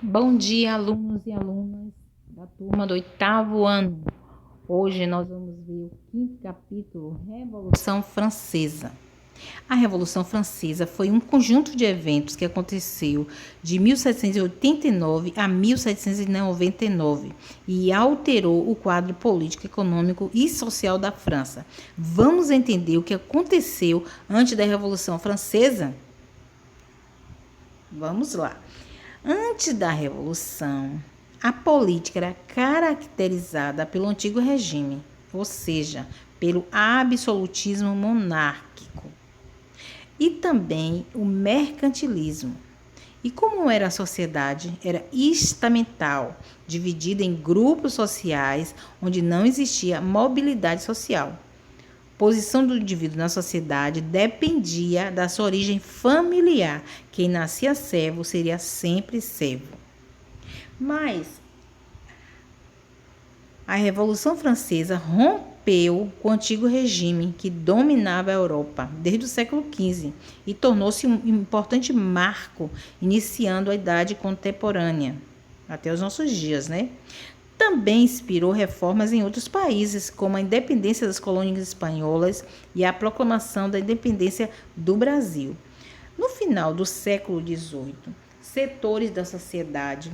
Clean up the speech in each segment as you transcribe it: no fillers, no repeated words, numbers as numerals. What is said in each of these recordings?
Bom dia, alunos e alunas da turma do oitavo ano. Hoje nós vamos ver o quinto capítulo, Revolução Francesa. A Revolução Francesa foi um conjunto de eventos que aconteceu de 1789 a 1799 e alterou o quadro político, econômico e social da França. Vamos entender o que aconteceu antes da Revolução Francesa? Vamos lá. Antes da Revolução, a política era caracterizada pelo antigo regime, ou seja, pelo absolutismo monárquico e também o mercantilismo. E como era a sociedade? Era estamental, dividida em grupos sociais onde não existia mobilidade social. A posição do indivíduo na sociedade dependia da sua origem familiar. Quem nascia servo seria sempre servo. Mas a Revolução Francesa rompeu com o antigo regime que dominava a Europa desde o século XV e tornou-se um importante marco, iniciando a Idade Contemporânea, até os nossos dias, né? Também inspirou reformas em outros países, como a independência das colônias espanholas e a proclamação da independência do Brasil. No final do século XVIII, setores da sociedade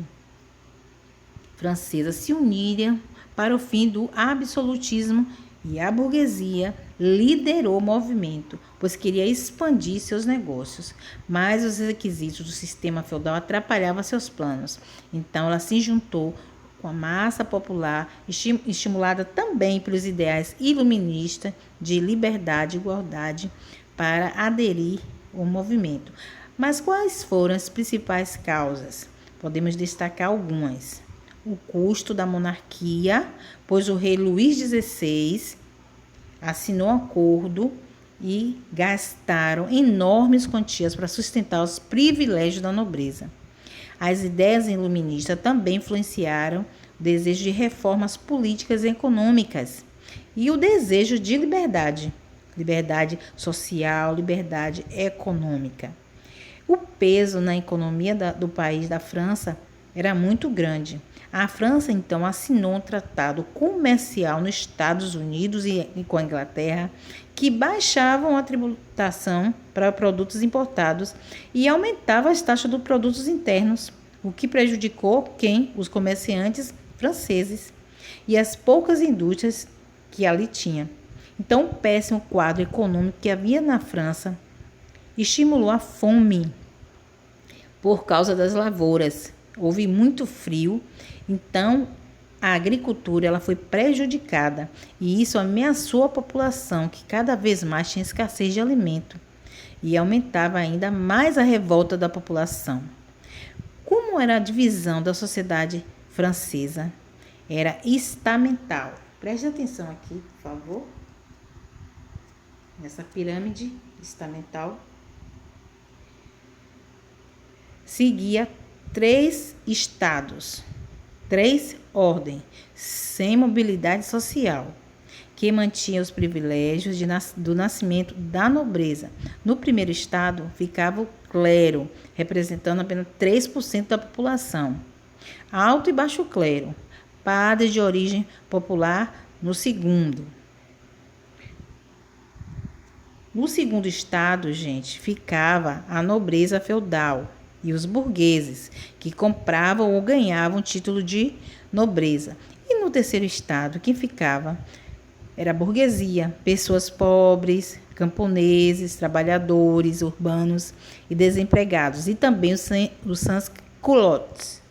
francesa se uniram para o fim do absolutismo e a burguesia liderou o movimento, pois queria expandir seus negócios, mas os requisitos do sistema feudal atrapalhavam seus planos. Então ela se juntou com a massa popular, estimulada também pelos ideais iluministas de liberdade e igualdade, para aderir ao movimento. Mas quais foram as principais causas? Podemos destacar algumas: o custo da monarquia, pois o rei Luís XVI assinou um acordo e gastaram enormes quantias para sustentar os privilégios da nobreza. As ideias iluministas também influenciaram o desejo de reformas políticas e econômicas e o desejo de liberdade, liberdade social, liberdade econômica. O peso na economia do país da França era muito grande. A França, então, assinou um tratado comercial nos Estados Unidos e com a Inglaterra, que baixavam a tributação para produtos importados e aumentava as taxas dos produtos internos, o que prejudicou quem? Os comerciantes franceses e as poucas indústrias que ali tinha. Então, o péssimo quadro econômico que havia na França estimulou a fome por causa das lavouras. Houve muito frio, então a agricultura ela foi prejudicada e isso ameaçou a população, que cada vez mais tinha escassez de alimento e aumentava ainda mais a revolta da população. Como era a divisão da sociedade francesa? Era estamental. Preste atenção aqui, por favor, nessa pirâmide estamental. Seguia 3 estados, 3 ordens, sem mobilidade social, que mantinha os privilégios do nascimento da nobreza. No primeiro estado ficava o clero, representando apenas 3% da população. Alto e baixo clero, padres de origem popular no segundo. No segundo estado, gente, ficava a nobreza feudal e os burgueses, que compravam ou ganhavam título de nobreza. E no terceiro estado, quem ficava era a burguesia, pessoas pobres, camponeses, trabalhadores urbanos e desempregados, e também os sans-culottes.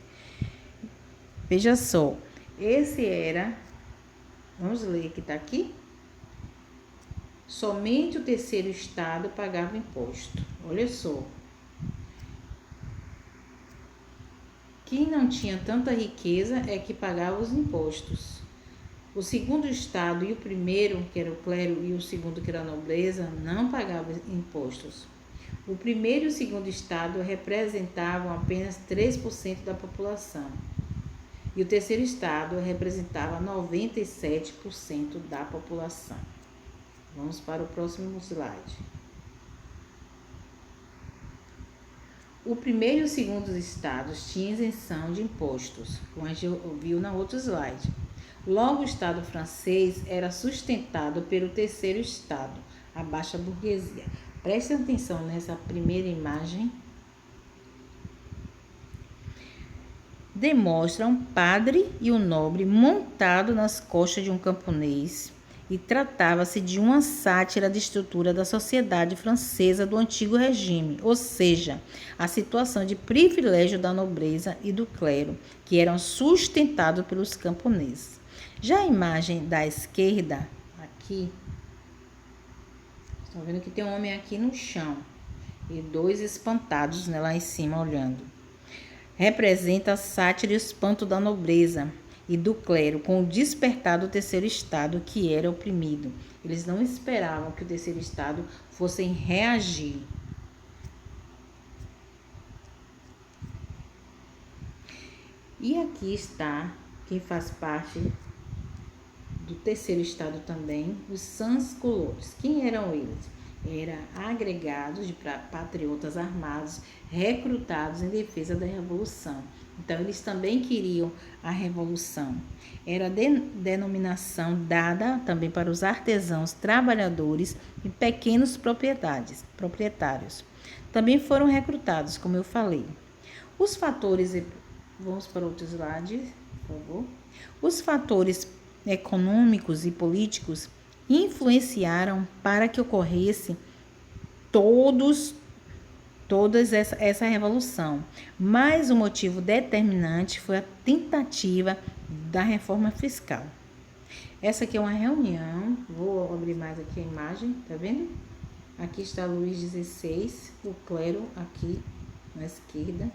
Veja só, esse era, vamos ler que está aqui. Somente o terceiro estado pagava imposto. Olha só. Quem não tinha tanta riqueza é que pagava os impostos. O segundo estado e o primeiro, que era o clero, e o segundo, que era a nobreza, não pagavam impostos. O primeiro e o segundo estado representavam apenas 3% da população. E o terceiro estado representava 97% da população. Vamos para o próximo slide. O primeiro e o segundo estados tinham isenção de impostos, como a gente viu na outro slide. Logo, o Estado francês era sustentado pelo terceiro estado, a baixa burguesia. Prestem atenção nessa primeira imagem. Demonstra um padre e um nobre montado nas costas de um camponês, e tratava-se de uma sátira da estrutura da sociedade francesa do antigo regime, ou seja, a situação de privilégio da nobreza e do clero, que eram sustentados pelos camponeses. Já a imagem da esquerda, aqui, estão vendo que tem um homem aqui no chão e dois espantados, né, lá em cima olhando. Representa a sátira e o espanto da nobreza e do clero com o despertar do terceiro estado, que era oprimido. Eles não esperavam que o terceiro estado fosse reagir. E aqui está quem faz parte do terceiro estado também, os sans-culottes. Quem eram eles? Eram agregados de patriotas armados, recrutados em defesa da Revolução. Então, eles também queriam a Revolução. Era a denominação dada também para os artesãos, trabalhadores e pequenos proprietários. Também foram recrutados, como eu falei. Os fatores... Vamos para outro slide, por favor. Os fatores econômicos e políticos influenciaram para que ocorresse toda essa revolução. Mas o motivo determinante foi a tentativa da reforma fiscal. Essa aqui é uma reunião, vou abrir mais aqui a imagem, tá vendo? Aqui está Luís XVI, o clero aqui na esquerda,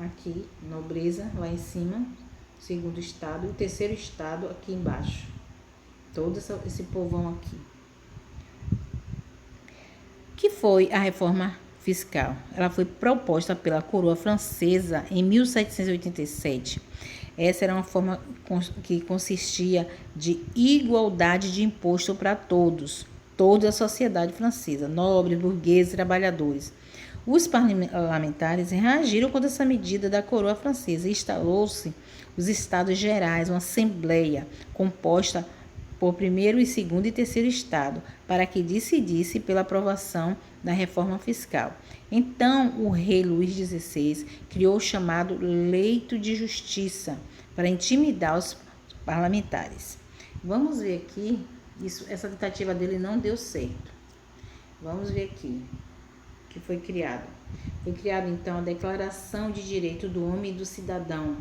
aqui nobreza lá em cima, segundo estado, e o terceiro estado aqui embaixo. Todo esse povão aqui. Que foi a reforma fiscal? Ela foi proposta pela coroa francesa em 1787. Essa era uma forma que consistia de igualdade de imposto para todos, toda a sociedade francesa, nobres, burgueses, trabalhadores. Os parlamentares reagiram contra essa medida da coroa francesa e instalou-se os Estados Gerais, uma assembleia composta por primeiro e segundo e terceiro estado, para que decidisse pela aprovação da reforma fiscal. Então, o rei Luís XVI criou o chamado leito de justiça para intimidar os parlamentares. Vamos ver aqui, essa tentativa dele não deu certo. Vamos ver aqui o que foi criado. Foi criada, então, a Declaração de Direito do Homem e do Cidadão.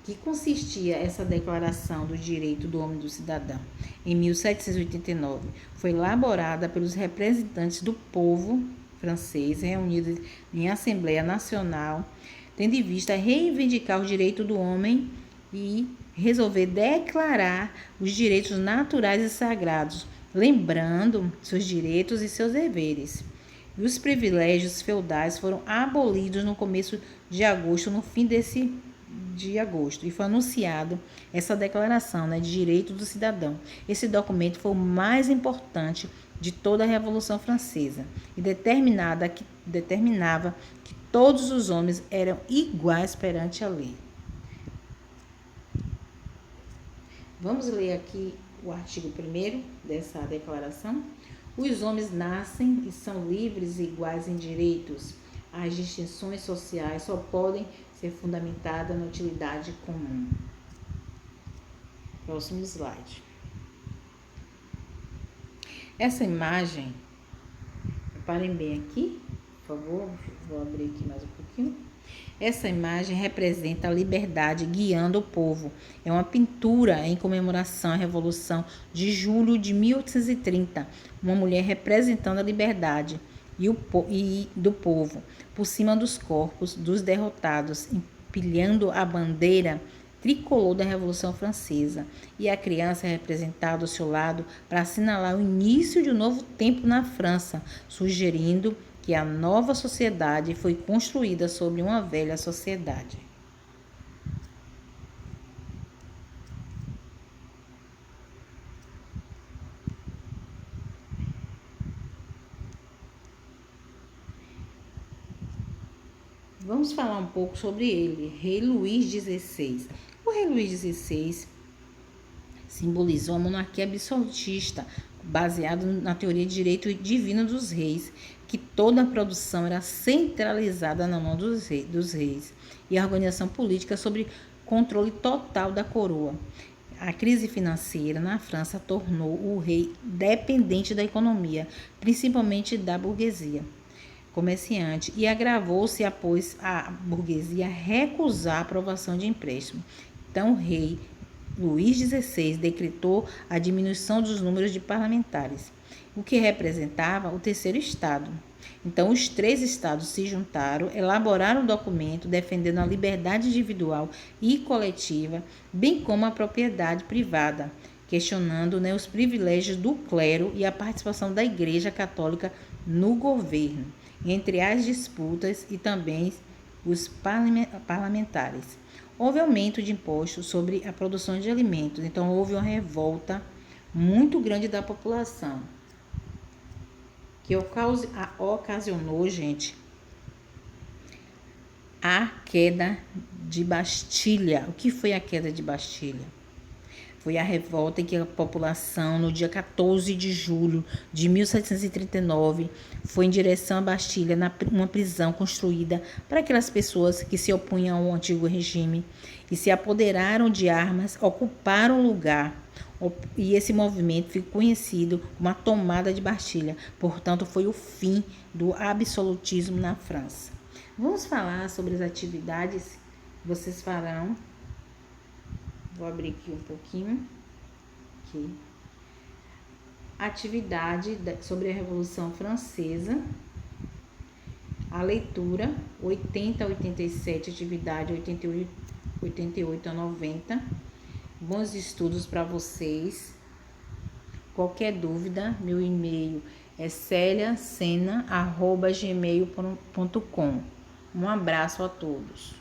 Que consistia essa Declaração do Direito do Homem e do Cidadão? Em 1789, foi elaborada pelos representantes do povo francês, reunidos em Assembleia Nacional, tendo em vista reivindicar o direito do homem e resolver declarar os direitos naturais e sagrados, lembrando seus direitos e seus deveres. E os privilégios feudais foram abolidos no começo de agosto, no fim de agosto, e foi anunciado essa declaração, de direito do cidadão. Esse documento foi o mais importante de toda a Revolução Francesa e determinava que todos os homens eram iguais perante a lei. Vamos ler aqui o artigo 1º dessa declaração. Os homens nascem e são livres e iguais em direitos. As distinções sociais só podem ser fundamentada na utilidade comum. Próximo slide. Essa imagem, reparem bem aqui, por favor, vou abrir aqui mais um pouquinho. Essa imagem representa a liberdade guiando o povo. É uma pintura em comemoração à Revolução de julho de 1830. Uma mulher representando a liberdade e do povo, por cima dos corpos dos derrotados, empilhando a bandeira tricolor da Revolução Francesa, e a criança é representada ao seu lado para assinalar o início de um novo tempo na França, sugerindo que a nova sociedade foi construída sobre uma velha sociedade. Vamos falar um pouco sobre ele, Rei Luís XVI. O Rei Luís XVI simbolizou a monarquia absolutista, baseado na teoria de direito divino dos reis, que toda a produção era centralizada na mão dos reis e a organização política sobre controle total da coroa. A crise financeira na França tornou o rei dependente da economia, principalmente da burguesia comerciante, e agravou-se após a burguesia recusar a aprovação de empréstimo. Então, o rei Luís XVI decretou a diminuição dos números de parlamentares, o que representava o terceiro estado. Então, os 3 estados se juntaram, elaboraram um documento defendendo a liberdade individual e coletiva, bem como a propriedade privada, questionando os privilégios do clero e a participação da Igreja Católica no governo, entre as disputas e também os parlamentares. Houve aumento de impostos sobre a produção de alimentos, então houve uma revolta muito grande da população, que ocasionou, gente, a queda de Bastilha. O que foi a queda de Bastilha? Foi a revolta em que a população, no dia 14 de julho de 1739, foi em direção à Bastilha, uma prisão construída para aquelas pessoas que se opunham ao antigo regime e se apoderaram de armas, ocuparam o lugar. E esse movimento ficou conhecido como a tomada de Bastilha. Portanto, foi o fim do absolutismo na França. Vamos falar sobre as atividades que vocês farão. Vou abrir aqui um pouquinho. Aqui. Atividade sobre a Revolução Francesa. A leitura, 80 a 87, atividade 88 a 90. Bons estudos para vocês. Qualquer dúvida, meu e-mail é celiacena@gmail.com. Um abraço a todos.